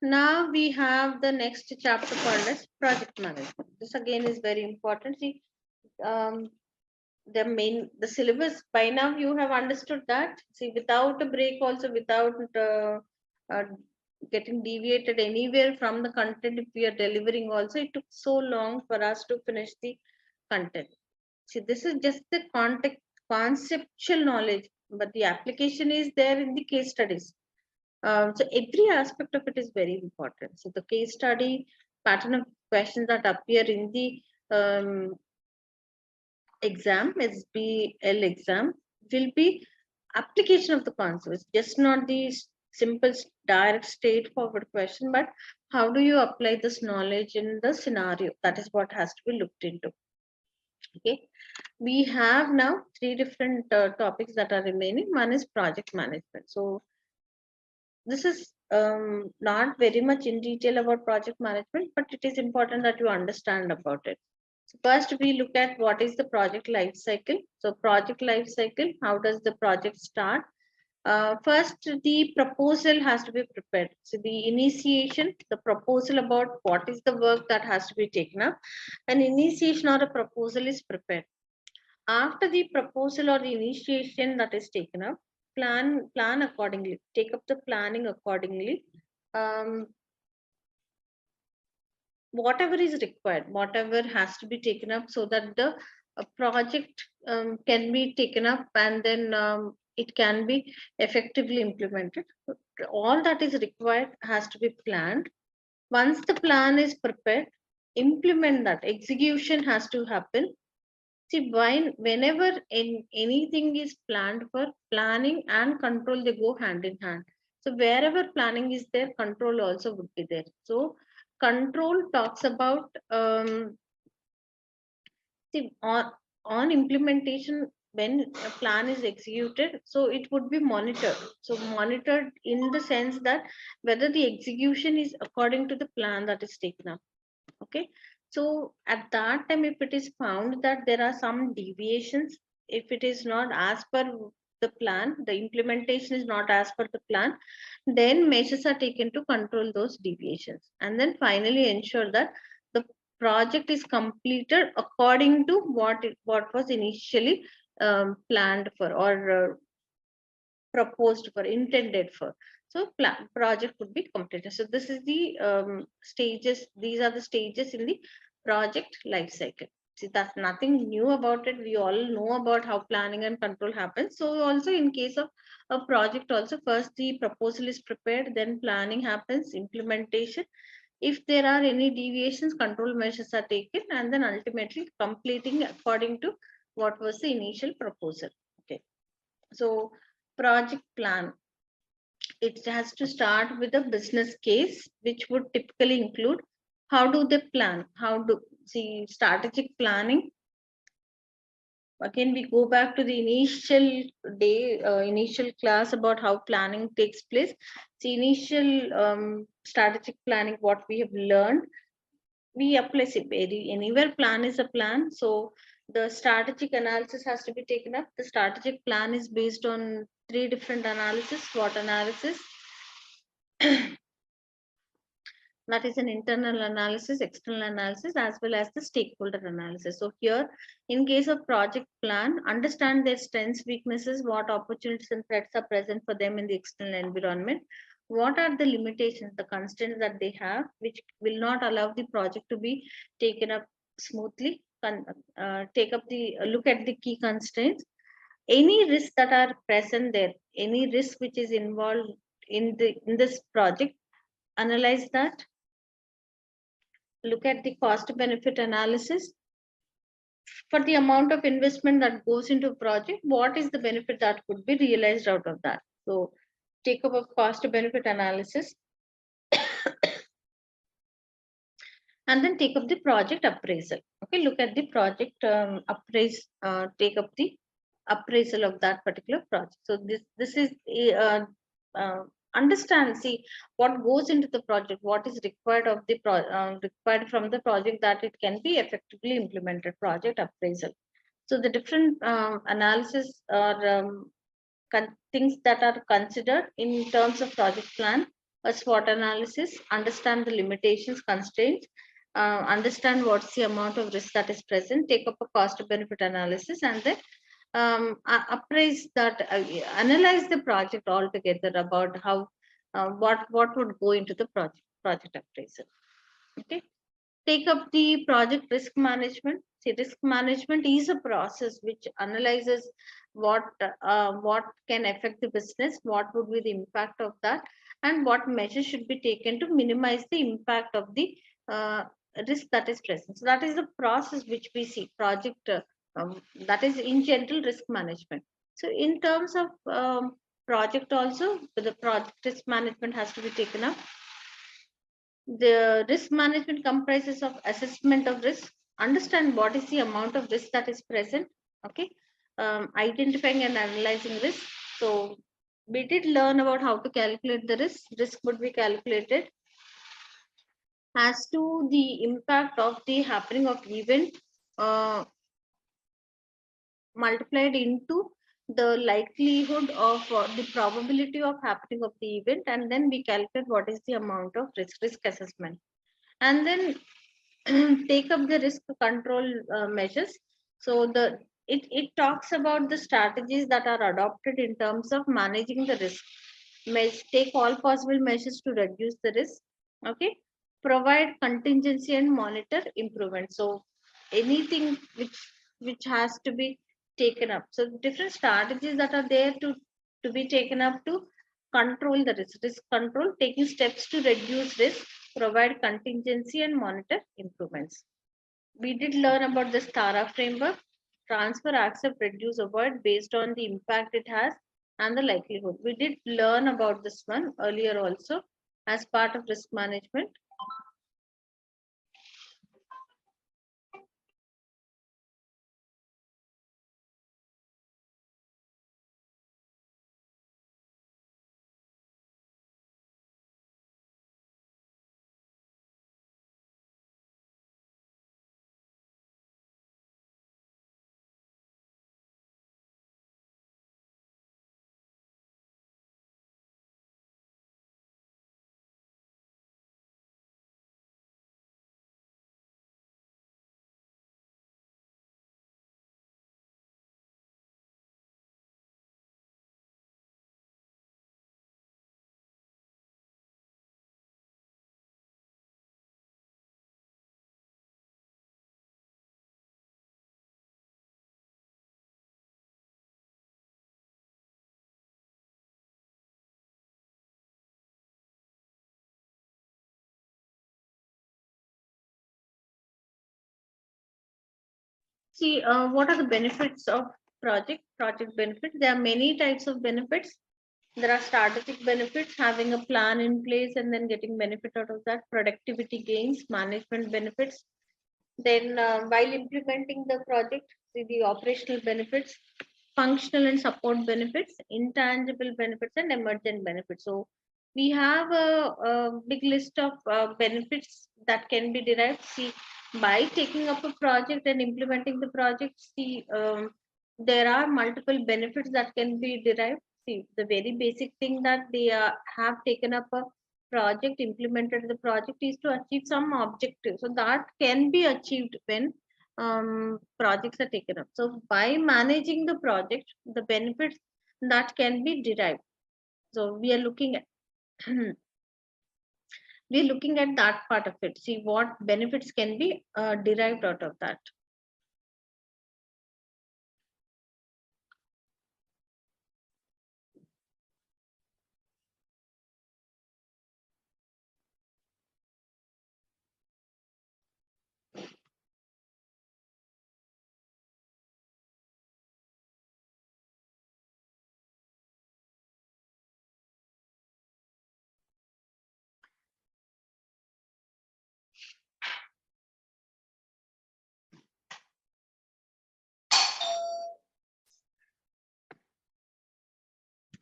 Now we have the next chapter called as project management. This again is very important. See, um, the syllabus by now you have understood that. See, without a break, also without uh, getting deviated anywhere from the content, if we are delivering, also it took so long for us to finish the content. See, this is just the context, conceptual knowledge, but the application is there in the case studies. So every aspect of it is very important. So the case study, pattern of questions that appear in the exam, SBL exam, will be application of the concepts, just not the simple, direct, straightforward question, but how do you apply this knowledge in the scenario? That is what has to be looked into. Okay, we have now three different topics that are remaining. One is project management. So this is not very much in detail about project management, but it is important that you understand about it. So first we look at what is the project life cycle. So project life cycle, how does the project start? First, the proposal has to be prepared. So the initiation, the proposal about what is the work that has to be taken up. An initiation or a proposal is prepared. After the proposal or the initiation that is taken up, plan accordingly, take up the planning accordingly. um, Whatever is required, whatever has to be taken up, so that the project can be taken up, and then it can be effectively implemented. All that is required has to be planned. Once the plan is prepared, implement that. Execution has to happen. See, whenever anything is planned for, planning and control, they go hand in hand. So wherever planning is there, control also would be there. So control talks about see, on implementation, when a plan is executed, so it would be monitored. So monitored in the sense that whether the execution is according to the plan that is taken up. Okay, so at that time, if it is found that there are some deviations, if it is not as per the plan, the implementation is not as per the plan, then measures are taken to control those deviations, and then finally ensure that the project is completed according to what was initially planned for, or proposed for, intended for. So project would be completed. So this is the stages. These are the stages in the project life cycle. See, that's nothing new about it. We all know about how planning and control happens. So also in case of a project, also first the proposal is prepared, then planning happens, implementation. If there are any deviations, control measures are taken, and then ultimately completing according to what was the initial proposal. Okay. So project plan, it has to start with a business case, which would typically include how do they plan, how do see strategic planning. Again, we go back to the initial day, initial class about how planning takes place. The initial strategic planning, what we have learned, we apply anywhere plan is a plan. So the strategic analysis has to be taken up. The strategic plan is based on three different analysis. SWOT analysis, that is an internal analysis, external analysis, as well as the stakeholder analysis. So here, in case of project plan, understand their strengths, weaknesses, what opportunities and threats are present for them in the external environment. What are the limitations, the constraints that they have, which will not allow the project to be taken up smoothly. Take up the look at the key constraints. Any risks that are present there, any risk which is involved in this project, analyze that. Look at the cost benefit analysis. For the amount of investment that goes into a project, what is the benefit that could be realized out of that? So take up a cost benefit analysis, and then take up the project appraisal. Okay, look at the project take up the appraisal of that particular project. So this is uh, understand, see what goes into the project, what is required of the required from the project, that it can be effectively implemented. Project appraisal. So the different analysis or things that are considered in terms of project plan. a SWOT analysis, understand the limitations, constraints, understand what's the amount of risk that is present, take up a cost benefit analysis, and then appraise that, analyze the project altogether about how what would go into the project appraisal. Okay, take up the project risk management. See, risk management is a process which analyzes what can affect the business, what would be the impact of that, and what measures should be taken to minimize the impact of the uh, risk that is present. So that is the process which we see project. That is in general risk management. So in terms of project also, the project risk management has to be taken up. The risk management comprises of assessment of risk, understand what is the amount of risk that is present, okay, identifying and analyzing risk. So we did learn about how to calculate the risk. Risk would be calculated as to the impact of the happening of event multiplied into the likelihood of the probability of happening of the event, and then we calculate what is the amount of risk assessment, and then take up the risk control measures. So it talks about the strategies that are adopted in terms of managing the risk. Take all possible measures to reduce the risk. Okay, provide contingency and monitor improvement. So anything which has to be taken up. So different strategies that are there to be taken up to control the risk control, taking steps to reduce risk, provide contingency and monitor improvements. We did learn about the STARA framework: transfer, accept, reduce, avoid based on the impact it has and the likelihood. We did learn about this one earlier also as part of risk management. See, what are the benefits of project benefits? There are many types of benefits. There are strategic benefits, having a plan in place and then getting benefit out of that, productivity gains, management benefits. Then while implementing the project, see the operational benefits, functional and support benefits, intangible benefits, and emergent benefits. So we have a big list of benefits that can be derived. See, by taking up a project and implementing the project, see, there are multiple benefits that can be derived. See, the very basic thing that they have taken up a project, implemented the project, is to achieve some objective. So that can be achieved when projects are taken up. So by managing the project, the benefits that can be derived. So we are looking at we're looking at that part of it. See what benefits can be derived out of that.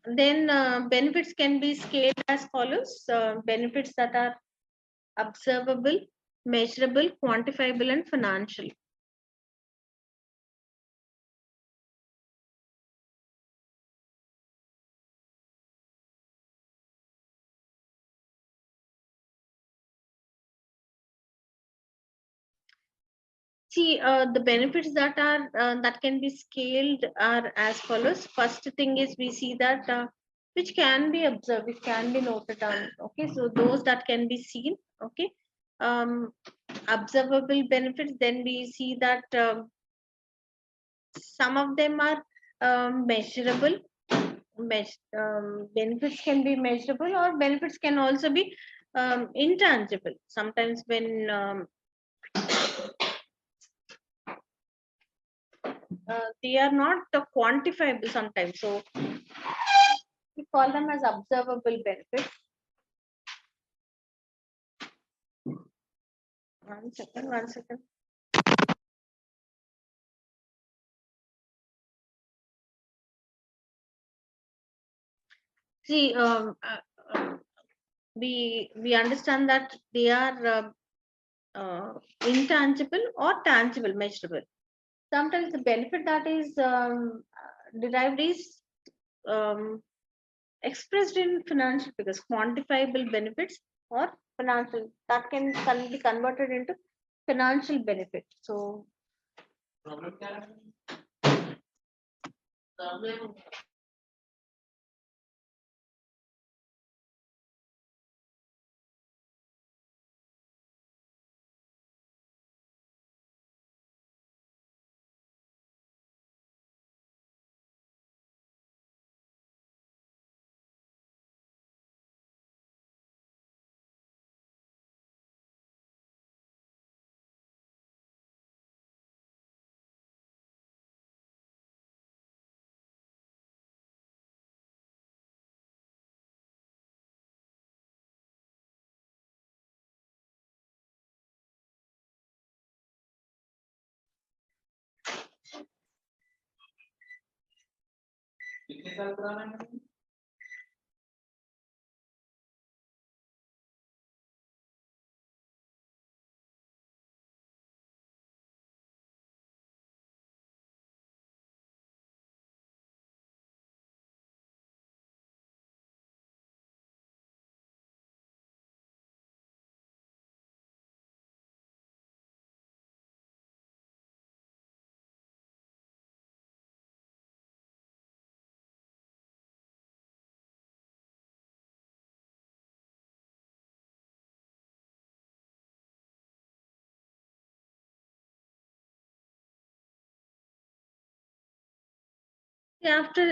Then benefits can be scaled as follows: benefits that are observable, measurable, quantifiable, and financial. See, the benefits that are that can be scaled are as follows. First thing is we see that which can be observed, which can be noted down. Okay, so those that can be seen. Okay, um, observable benefits. Then we see that some of them are measurable. Benefits can be measurable, or benefits can also be intangible. Sometimes when they are not quantifiable sometimes. So we call them as observable benefits. One second, one second. See, we understand that they are intangible or tangible, measurable. Sometimes the benefit that is derived is um, expressed in financial figures, quantifiable benefits or financial that can be converted into financial benefit. So after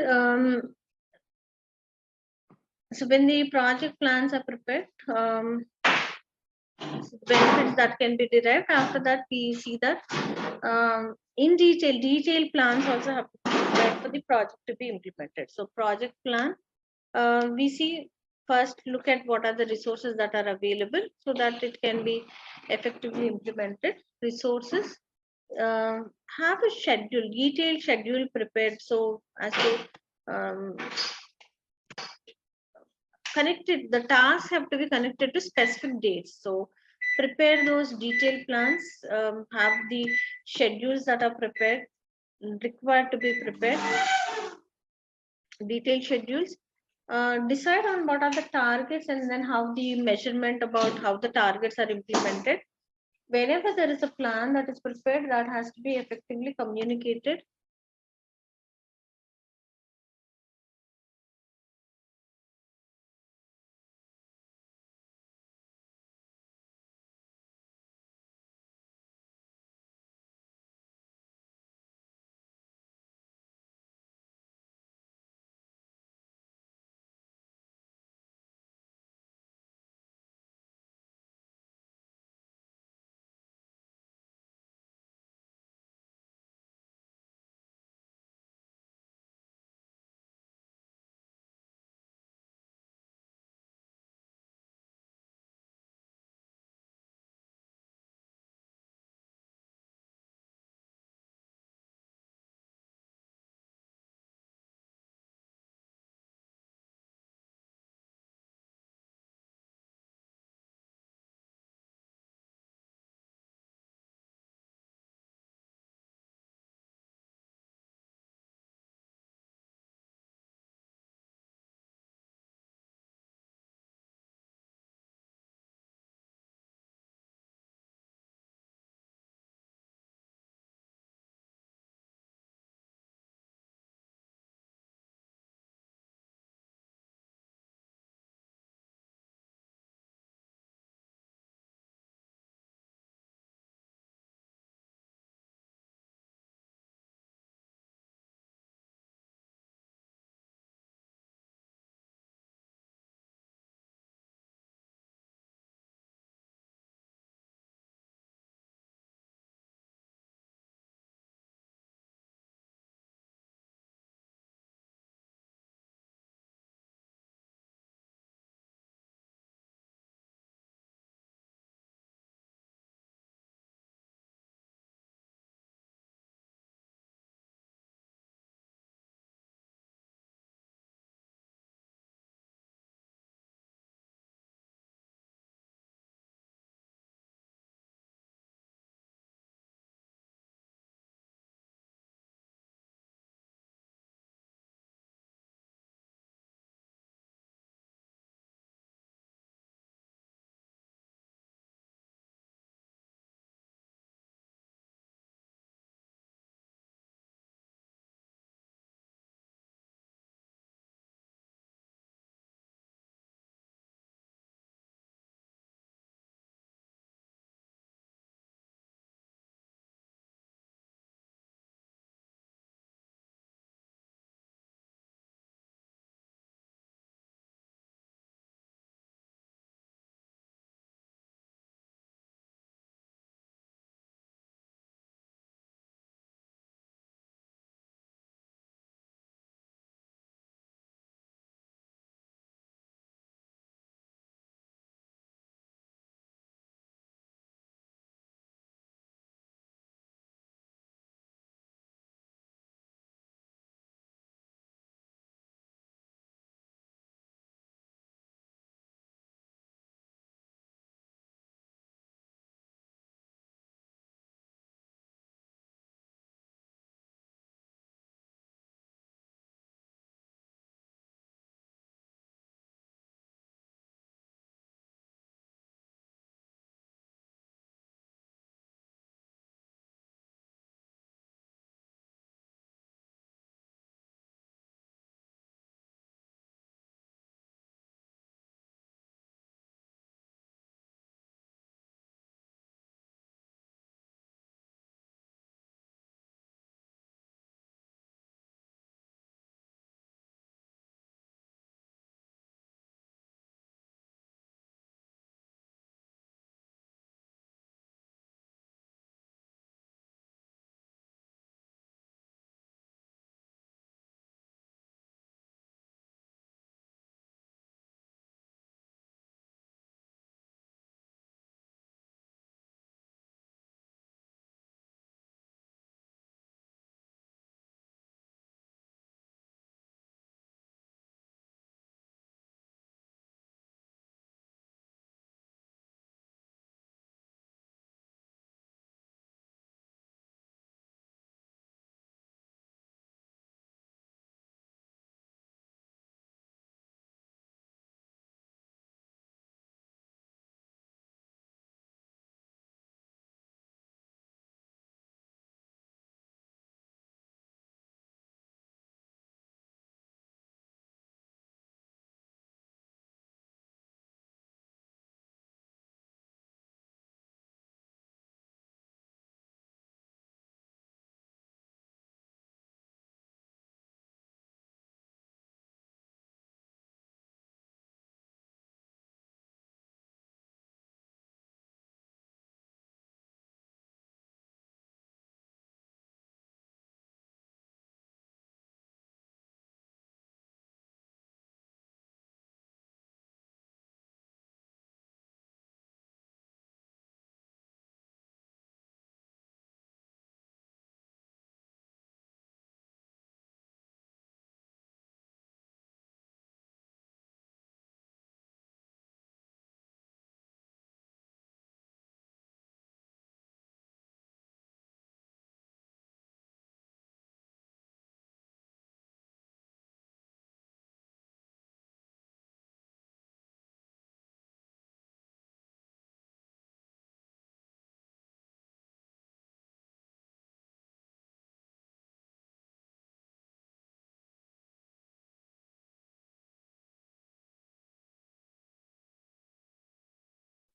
so when the project plans are prepared, benefits that can be derived. After that, we see that in detailed plans also have to be prepared for the project to be implemented. So project plan, we see first look at what are the resources that are available so that it can be effectively implemented. Resources, have a schedule, detailed schedule prepared. So as to connected, the tasks have to be connected to specific dates. So prepare those detailed plans, have the schedules that are prepared, required to be prepared, detailed schedules, decide on what are the targets and then how the measurement about how the targets are implemented. Wherever there is a plan that is prepared, that has to be effectively communicated.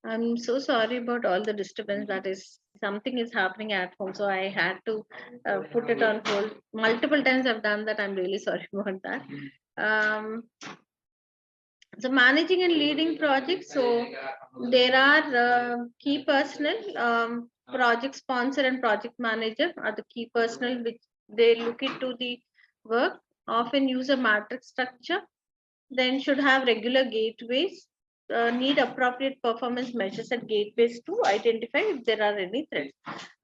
I'm so sorry about all the disturbance. That is something is happening at home, so I had to put it on hold. Multiple times I've done that. I'm really sorry about that. Um, so managing and leading projects. So there are key personnel, project sponsor and project manager are the key personnel which they look into the work. Often use a matrix structure, then should have regular gateways, need appropriate performance measures at gateways to identify if there are any threats.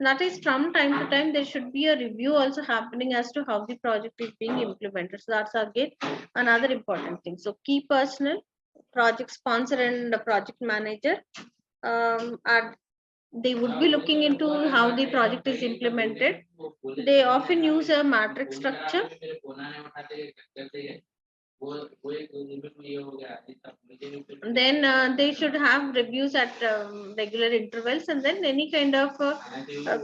That is, from time to time, there should be a review also happening as to how the project is being implemented. So that's again another important thing. So key personnel, project sponsor and the project manager are they would be looking into how the project is implemented. They often use a matrix structure. Then they should have reviews at regular intervals, and then any kind of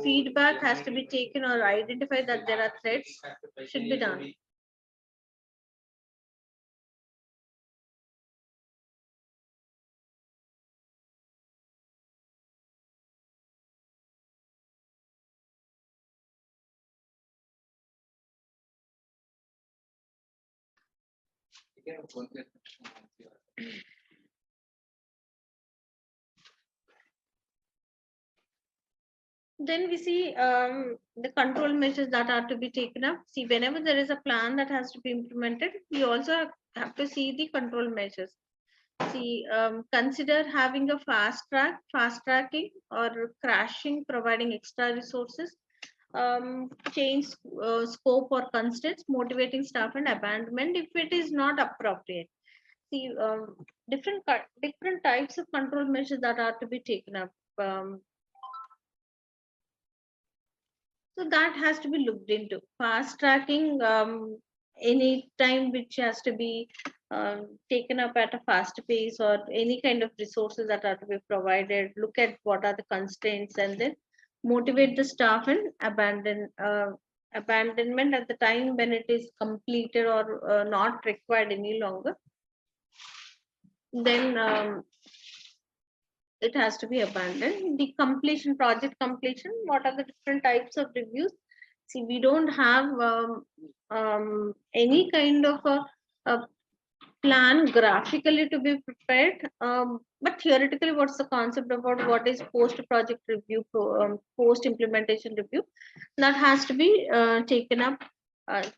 feedback has to be taken or identify that there are threats should be done. Then we see the control measures that are to be taken up. See, whenever there is a plan that has to be implemented, we also have to see the control measures. See, consider having a fast tracking or crashing, providing extra resources, change scope or constraints, motivating staff and abandonment if it is not appropriate. See, different types of control measures that are to be taken up. So that has to be looked into. Fast tracking, any time which has to be taken up at a fast pace, or any kind of resources that are to be provided. Look at what are the constraints, and then motivate the staff and abandonment at the time when it is completed or not required any longer. Then it has to be abandoned. The completion, project completion, what are the different types of reviews? See, we don't have any kind of a plan graphically to be prepared, but theoretically, what's the concept about what is post project review, post implementation review? That has to be taken up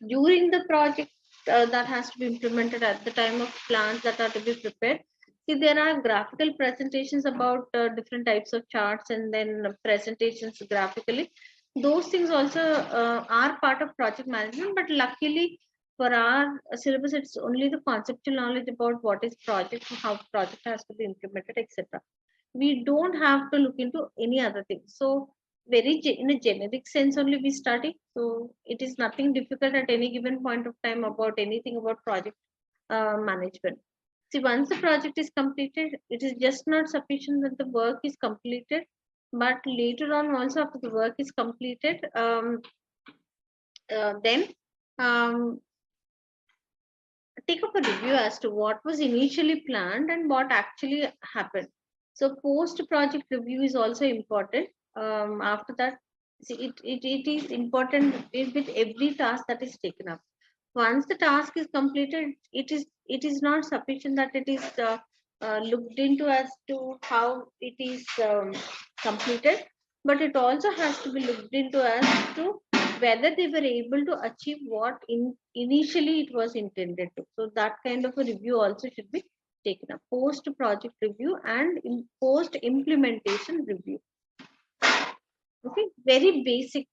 during the project, that has to be implemented at the time of plans that are to be prepared. See, there are graphical presentations about different types of charts, and then presentations graphically. Those things also are part of project management, but luckily for our syllabus, it's only the conceptual knowledge about what is project, how project has to be implemented, etc. We don't have to look into any other thing. So in a generic sense only we study. So it is nothing difficult at any given point of time about anything about project management. See, once the project is completed, it is just not sufficient that the work is completed, but later on also after the work is completed, then um, take up a review as to what was initially planned and what actually happened. So post project review is also important. After that, see, it is important with every task that is taken up. Once the task is completed, it is not sufficient that it is looked into as to how it is completed, but it also has to be looked into as to whether they were able to achieve what initially it was intended to. So that kind of a review also should be taken up. Post project review and post implementation review. Okay, very basic